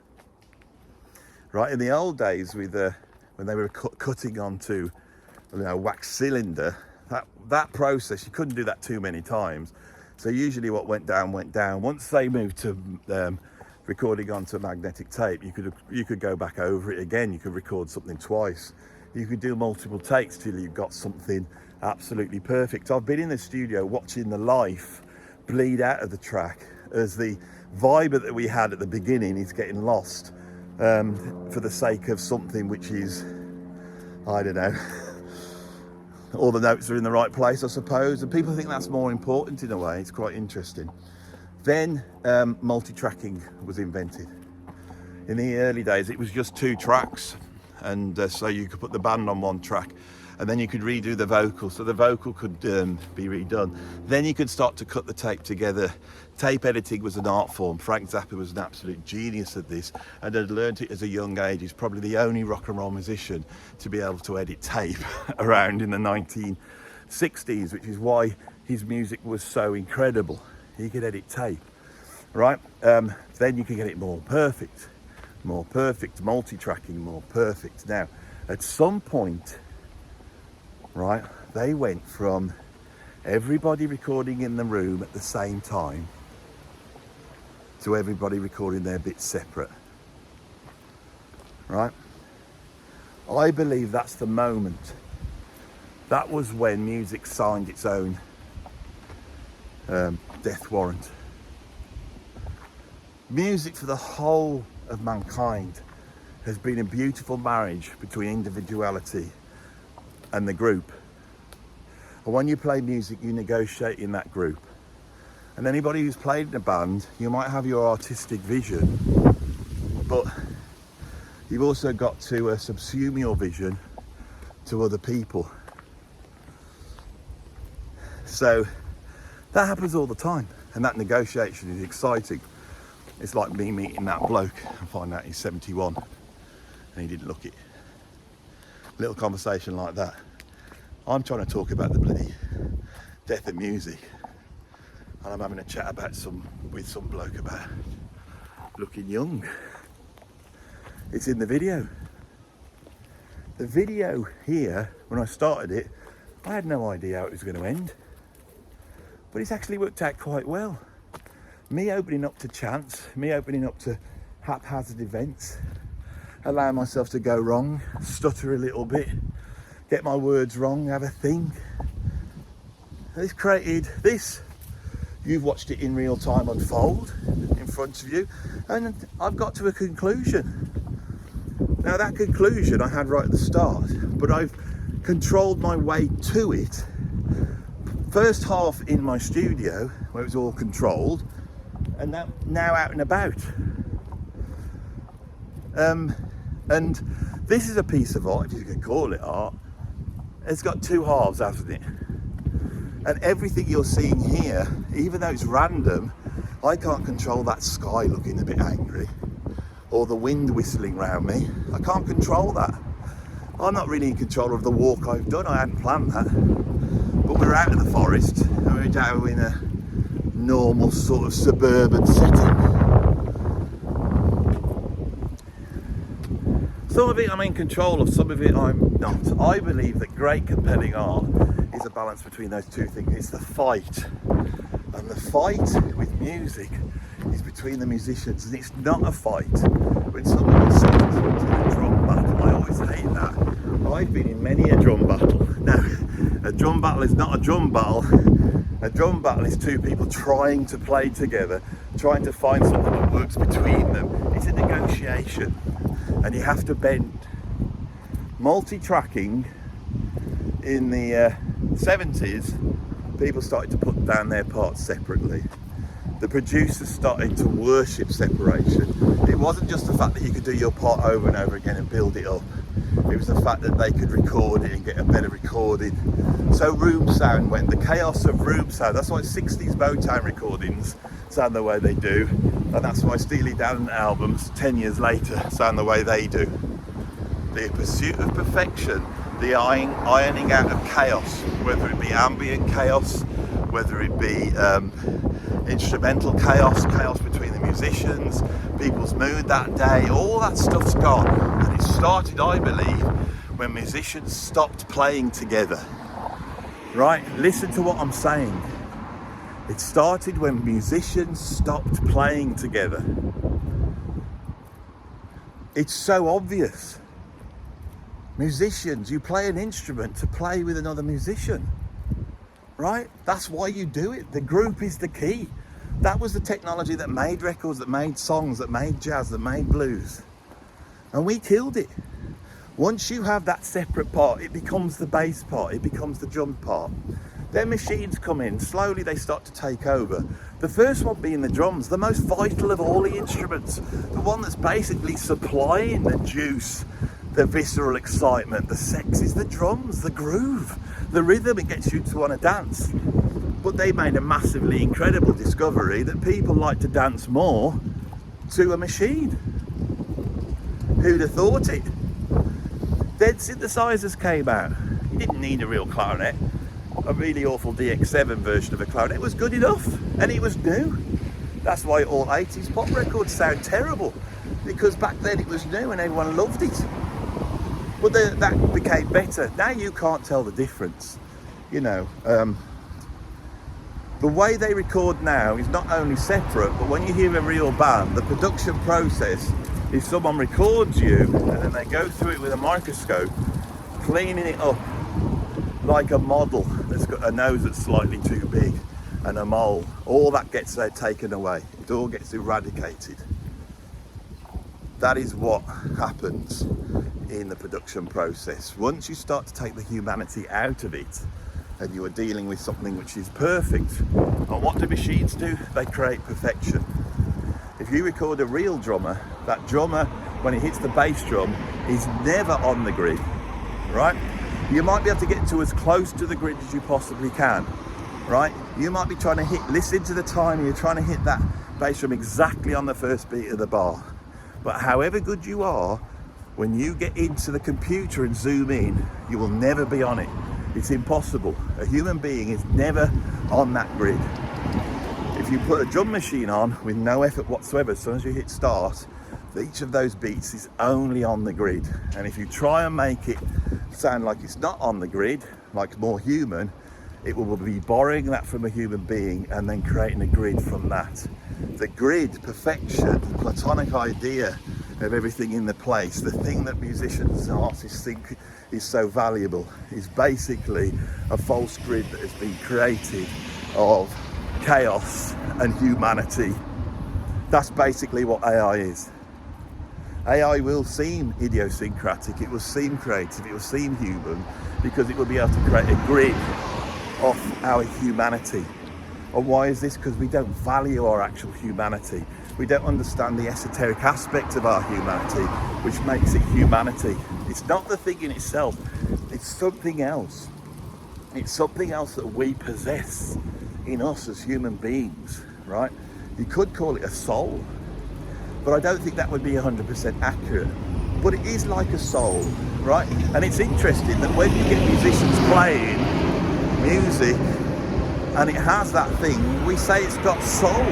Right, in the old days with when they were cutting onto a wax cylinder, that process, you couldn't do that too many times. So usually what went down. Once they moved to recording onto magnetic tape, you could go back over it again. You could record something twice. You could do multiple takes till you got something absolutely perfect. I've been in the studio watching the life bleed out of the track as the vibe that we had at the beginning is getting lost for the sake of something which is, I don't know, all the notes are in the right place, I suppose, and people think that's more important in a way. It's quite interesting. Then multi-tracking was invented. In the early days, it was just 2 tracks, and so you could put the band on one track, and then you could redo the vocal, so the vocal could be redone. Then you could start to cut the tape together. Tape editing was an art form. Frank Zappa was an absolute genius at this, and had learned it as a young age. He's probably the only rock and roll musician to be able to edit tape around in the 1960s, which is why his music was so incredible. He could edit tape, right? Then you can get it more perfect, multi-tracking, more perfect. Now, at some point, right, they went from everybody recording in the room at the same time to everybody recording their bits separate, right? I believe that's the moment. That was when music signed its own death warrant. Music for the whole of mankind has been a beautiful marriage between individuality and the group. And when you play music, you negotiate in that group. And anybody who's played in a band, you might have your artistic vision, but you've also got to subsume your vision to other people. So that happens all the time, and that negotiation is exciting. It's like me meeting that bloke and finding out he's 71 and he didn't look it. Little conversation like that. I'm trying to talk about the bloody death of music, and I'm having a chat with some bloke about looking young. It's in the video. The video here, when I started it, I had no idea how it was going to end, but it's actually worked out quite well. Me opening up to chance, me opening up to haphazard events, allowing myself to go wrong, stutter a little bit, get my words wrong, have a think. It's created this. You've watched it in real time unfold in front of you, and I've got to a conclusion. Now that conclusion I had right at the start, but I've controlled my way to it First half in my studio, where it was all controlled, and now out and about. And this is a piece of art, if you can call it art. It's got two halves, hasn't it? And everything you're seeing here, even though it's random, I can't control that sky looking a bit angry, or the wind whistling round me. I can't control that. I'm not really in control of the walk I've done. I hadn't planned that. But we're out of the forest, and we're down in a normal sort of suburban setting. Some of it I'm in control of, some of it I'm not. I believe that great compelling art is a balance between those two things. It's the fight. And the fight with music is between the musicians, and it's not a fight. When somebody says it's a drum battle, I always hate that. I've been in many a drum battle. Now, a drum battle is not a drum battle. A drum battle is two people trying to play together, trying to find something that works between them. It's a negotiation, and you have to bend. Multi-tracking in the 70s, people started to put down their parts separately. The producers started to worship separation. It wasn't just the fact that you could do your part over and over again and build it up. It was the fact that they could record it and get a better recording. So room sound went, the chaos of room sound. That's why 60s Motown recordings sound the way they do. And that's why Steely Dan albums 10 years later sound the way they do. The pursuit of perfection, the ironing out of chaos, whether it be ambient chaos, whether it be instrumental chaos, chaos between the musicians, people's mood that day, all that stuff's gone. And it started, I believe, when musicians stopped playing together. Right? Listen to what I'm saying. It started when musicians stopped playing together. It's so obvious. Musicians, you play an instrument to play with another musician, right? That's why you do it. The group is the key. That was the technology that made records, that made songs, that made jazz, that made blues. And we killed it. Once you have that separate part, it becomes the bass part, it becomes the drum part. Then machines come in, slowly they start to take over. The first one being the drums, the most vital of all the instruments. The one that's basically supplying the juice, the visceral excitement, the sex is the drums, the groove, the rhythm. It gets you to want to dance. But they made a massively incredible discovery that people like to dance more to a machine. Who'd have thought it? Then synthesizers came out. You didn't need a real clarinet. A really awful DX7 version of a clarinet was good enough, and it was new. That's why all 80s pop records sound terrible, because back then it was new and everyone loved it. But that became better. Now you can't tell the difference. You know, the way they record now is not only separate, but when you hear a real band, the production process is someone records you and then they go through it with a microscope, cleaning it up like a model that's got a nose that's slightly too big and a mole. All that gets taken away. It all gets eradicated. That is what happens in the production process. Once you start to take the humanity out of it and you are dealing with something which is perfect, and what do machines do? They create perfection. If you record a real drummer, that drummer, when he hits the bass drum, is never on the grid, right? You might be able to get to as close to the grid as you possibly can, right? You might be trying to hit, listen to the time, you're trying to hit that bass drum exactly on the first beat of the bar. But however good you are, when you get into the computer and zoom in, you will never be on it. It's impossible. A human being is never on that grid. If you put a drum machine on with no effort whatsoever, as soon as you hit start, each of those beats is only on the grid. And if you try and make it sound like it's not on the grid, like more human, it will be borrowing that from a human being and then creating a grid from that. The grid, perfection, the platonic idea of everything in the place, the thing that musicians and artists think is so valuable, is basically a false grid that has been created of chaos and humanity. That's basically what AI is. AI will seem idiosyncratic, it will seem creative, it will seem human, because it will be able to create a grid off our humanity. And why is this? Because we don't value our actual humanity. We don't understand the esoteric aspect of our humanity, which makes it humanity. It's not the thing in itself, it's something else. It's something else that we possess in us as human beings, right? You could call it a soul, but I don't think that would be 100% accurate. But it is like a soul, right? And it's interesting that when you get musicians playing music and it has that thing, we say it's got soul.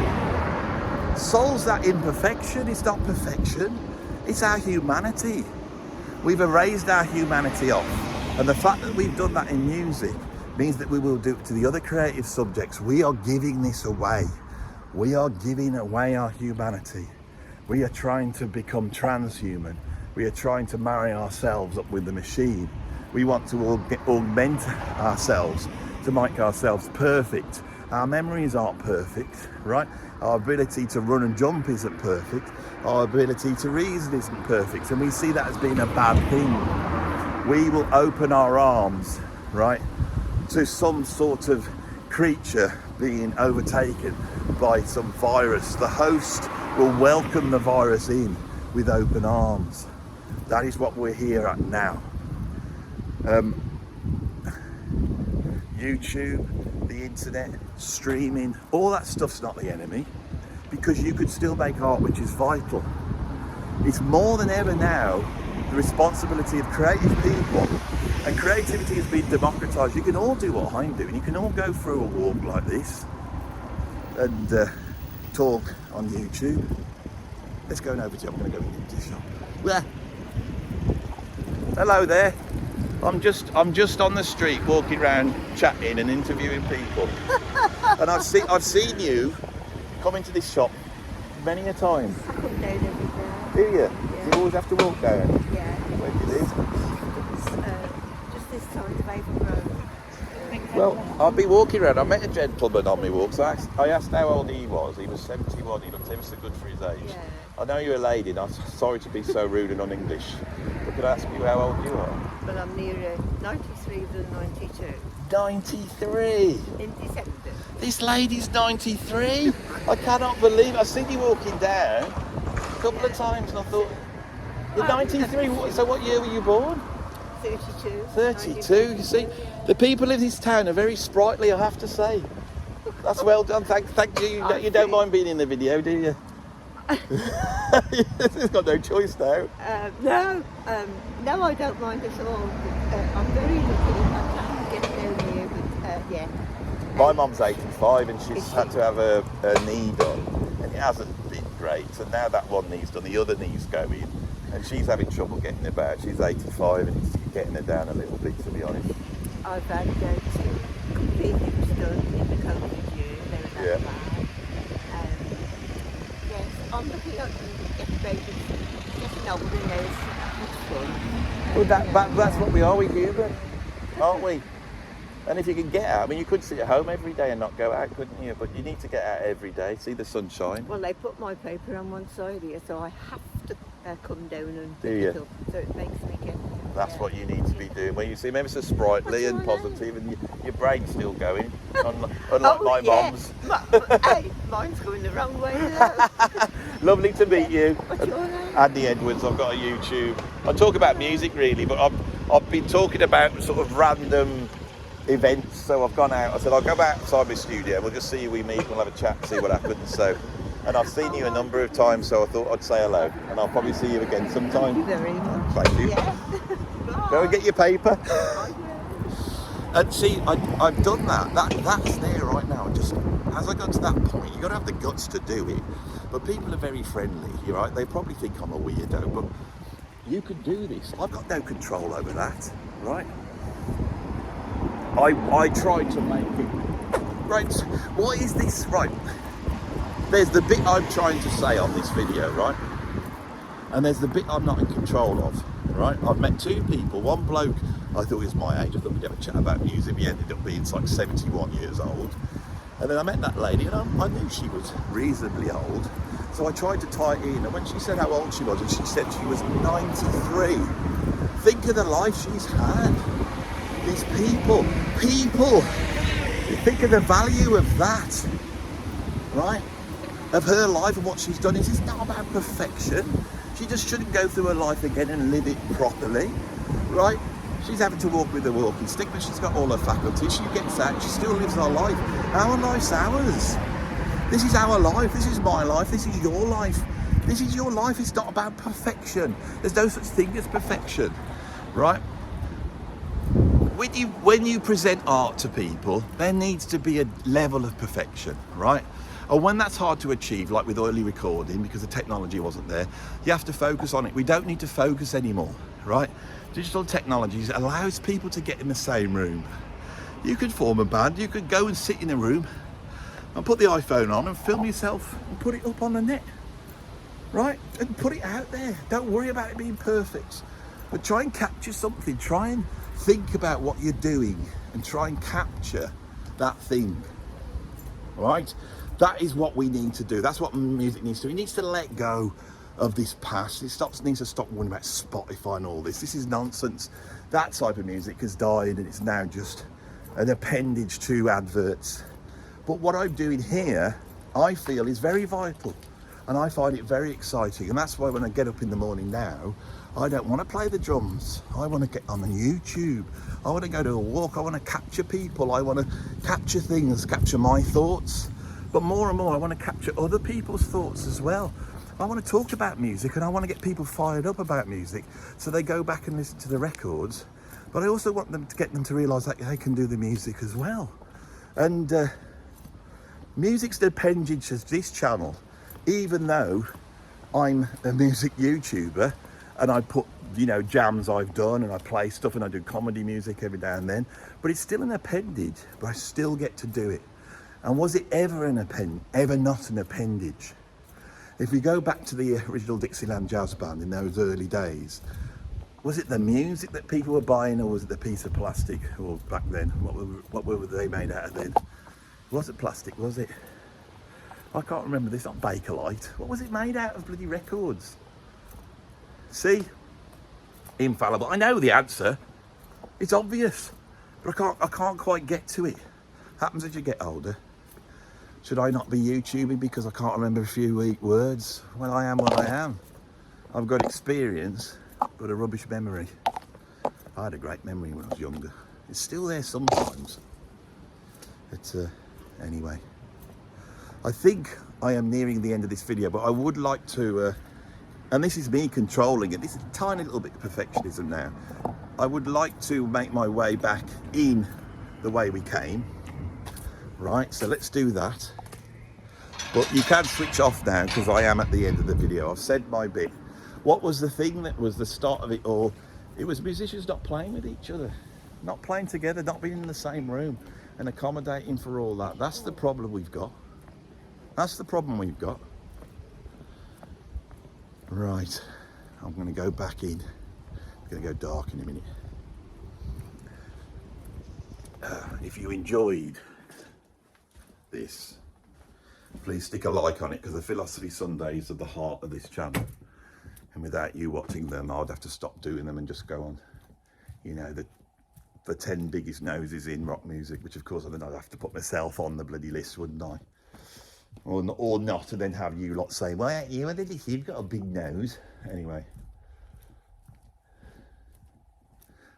Soul's that imperfection, it's not perfection. It's our humanity. We've erased our humanity off. And the fact that we've done that in music means that we will do it to the other creative subjects. We are giving this away. We are giving away our humanity. We are trying to become transhuman. We are trying to marry ourselves up with the machine. We want to augment ourselves to make ourselves perfect. Our memories aren't perfect, right? Our ability to run and jump isn't perfect. Our ability to reason isn't perfect. And we see that as being a bad thing. We will open our arms, right, to some sort of creature being overtaken by some virus. The host will welcome the virus in with open arms. That is what we're here at now. YouTube, the internet, streaming, all that stuff's not the enemy, because you could still make art, which is vital. It's more than ever now the responsibility of creative people, and creativity has been democratized. You can all do what I'm doing. You can all go through a walk like this and talk on YouTube. Let's go over to, I'm going to go into the shop. Where? Hello there. I'm just on the street walking around chatting and interviewing people. And I've seen you come into this shop many a time. I come down every day. Do you? Yeah. You always have to walk down? Yeah. Where do you live? Just this side of Avon Road. Well, I'll be walking around. I met a gentleman on my walks. I asked how old he was. He was 71. He looked ever so good for his age. Yeah. I know you're a lady, and I'm sorry to be so rude and un-English, but could I ask you how old you are? Well, I'm near 93 than 92. 93? In December. This lady's 93? I cannot believe it. I've seen you walking down a couple of times and I thought, you're 93? So what year were you born? 32. 32, you see? The people of this town are very sprightly, I have to say. That's well done, thank you. You don't mind being in the video, do you? He's got no choice now. No, I don't mind at all. I'm very lucky I can get down here, but yeah. My mum's 85 and she's had to have her knee done, and it hasn't been great. So now that one knee's done, the other knee's going, and she's having trouble getting about. She's 85 and it's getting her down a little bit, to be honest. I've had two completely done in the COVID year. They were that bad. Yes, I'm looking at getting older now. It's fun. Well, that's what we are, we're human, aren't we? And if you can get out, I mean, you could sit at home every day and not go out, couldn't you? But you need to get out every day, see the sunshine. Well, they put my paper on one side here, so I have to come down and pick it up. So it makes me get... That's what you need to be doing. When you seem ever so sprightly and positive, and your brain's still going, unlike my mum's. Hey, mine's going the wrong way now. Lovely to meet you. What's your name? Andy Edwards. I've got a YouTube. I talk about music really, but I've been talking about sort of random events. So I've gone out. I said I'll go outside my studio. We'll just see who we meet. We'll have a chat, see what happens. So, and I've seen you a number of times, so I thought I'd say hello, and I'll probably see you again sometime. Thank you very much. Thank you. Yeah. Go and get your paper. And see, I've done that. That's there right now. Just as I got to that point, you've got to have the guts to do it. But people are very friendly, you're right? They probably think I'm a weirdo, but you can do this. I've got no control over that, right? I tried to make it. Right, what is this? Right, there's the bit I'm trying to say on this video, right? And there's the bit I'm not in control of, right? I've met two people. One bloke, I thought he was my age. I thought we'd have a chat about music. He ended up being like 71 years old. And then I met that lady, and I knew she was reasonably old. So I tried to tie it in. And when she said how old she was, and she said she was 93. Think of the life she's had. These people think of the value of that, right? Of her life and what she's done. It's not about perfection. She just shouldn't go through her life again and live it properly, right? She's having to walk with a walking stick, but she's got all her faculties. She gets out, she still lives her life. Our life's ours. This is our life, this is my life, this is your life. This is your life, it's not about perfection. There's no such thing as perfection, right? When you present art to people, there needs to be a level of perfection, right? And when that's hard to achieve, like with early recording, because the technology wasn't there, you have to focus on it. We don't need to focus anymore, right? Digital technologies allows people to get in the same room. You could form a band, you could go and sit in a room and put the iPhone on and film yourself and put it up on the net, right? And put it out there. Don't worry about it being perfect, but try and capture something. Try and think about what you're doing and try and capture that thing, right? That is what we need to do. That's what music needs to do. It needs to let go of this past. It needs to stop worrying about Spotify and all this. This is nonsense. That type of music has died and it's now just an appendage to adverts. But what I'm doing here, I feel is very vital and I find it very exciting. And that's why when I get up in the morning now, I don't want to play the drums. I want to get on YouTube. I want to go to a walk. I want to capture people. I want to capture things, capture my thoughts. But more and more, I want to capture other people's thoughts as well. I want to talk about music and I want to get people fired up about music so they go back and listen to the records. But I also want them to get them to realise that they can do the music as well. And music's the appendage of this channel, even though I'm a music YouTuber and I put, you know, jams I've done and I play stuff and I do comedy music every now and then, but it's still an appendage, but I still get to do it. And was it ever ever not an appendage? If we go back to the original Dixieland Jazz Band in those early days, was it the music that people were buying or was it the piece of plastic? Or back then, what were they made out of then? Was it plastic, was it? I can't remember this, not Bakelite. What was it made out of, bloody records? See? Infallible. I know the answer. It's obvious, but I can't quite get to it. Happens as you get older. Should I not be YouTubing because I can't remember a few weak words? Well, I am what I am. I've got experience, but a rubbish memory. I had a great memory when I was younger. It's still there sometimes. But anyway, I think I am nearing the end of this video, but I would like to, and this is me controlling it. This is a tiny little bit of perfectionism now. I would like to make my way back in the way we came. Right, so let's do that. But you can switch off now because I am at the end of the video. I've said my bit. What was the thing that was the start of it all? It was musicians not playing with each other, not playing together, not being in the same room and accommodating for all that. That's the problem we've got. That's the problem we've got. Right, I'm going to go back in. It's going to go dark in a minute. If you enjoyed this, please stick a like on it, because the Philosophy Sundays are the heart of this channel, and without you watching them I'd have to stop doing them and just go on, you know, the 10 biggest noses in rock music, which of course then I'd have to put myself on the bloody list, wouldn't I? Or not, and then have you lot say, well, you've got a big nose. Anyway,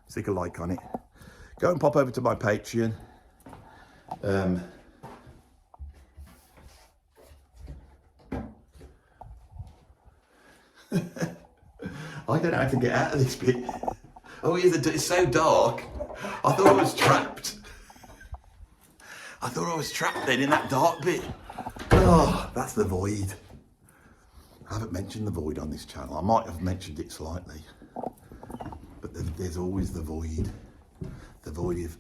stick a like on it. Go and pop over to my Patreon. I don't know how to get out of this bit. Oh, it's so dark. I thought I was trapped. I thought I was trapped then in that dark bit. Oh, that's the void. I haven't mentioned the void on this channel. I might have mentioned it slightly, but there's always the void. The void is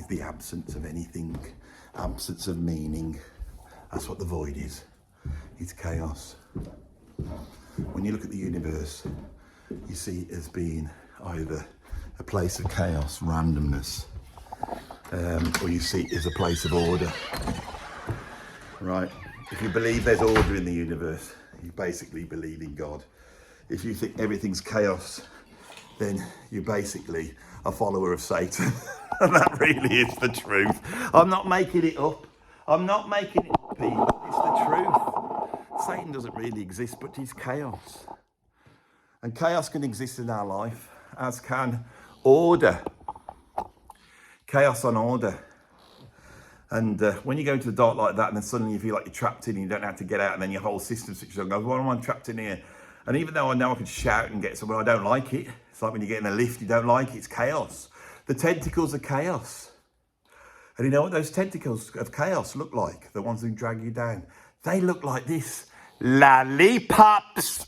the absence of anything, absence of meaning. That's what the void is. It's chaos. When you look at the universe, you see it as being either a place of chaos, randomness, or you see it as a place of order. Right? If you believe there's order in the universe, you basically believe in God. If you think everything's chaos, then you're basically a follower of Satan. And that really is the truth. I'm not making it up. I'm not making it up, people. It's the truth. Satan doesn't really exist, but he's chaos. And chaos can exist in our life, as can order. Chaos on order. And when you go into the dark like that, and then suddenly you feel like you're trapped in and you don't know how to get out, and then your whole system switches on and goes, why am I trapped in here? And even though I know I can shout and get somewhere, I don't like it. It's like when you get in a lift, you don't like it. It's chaos. The tentacles are chaos. And you know what those tentacles of chaos look like? The ones who drag you down. They look like this. Lollipops.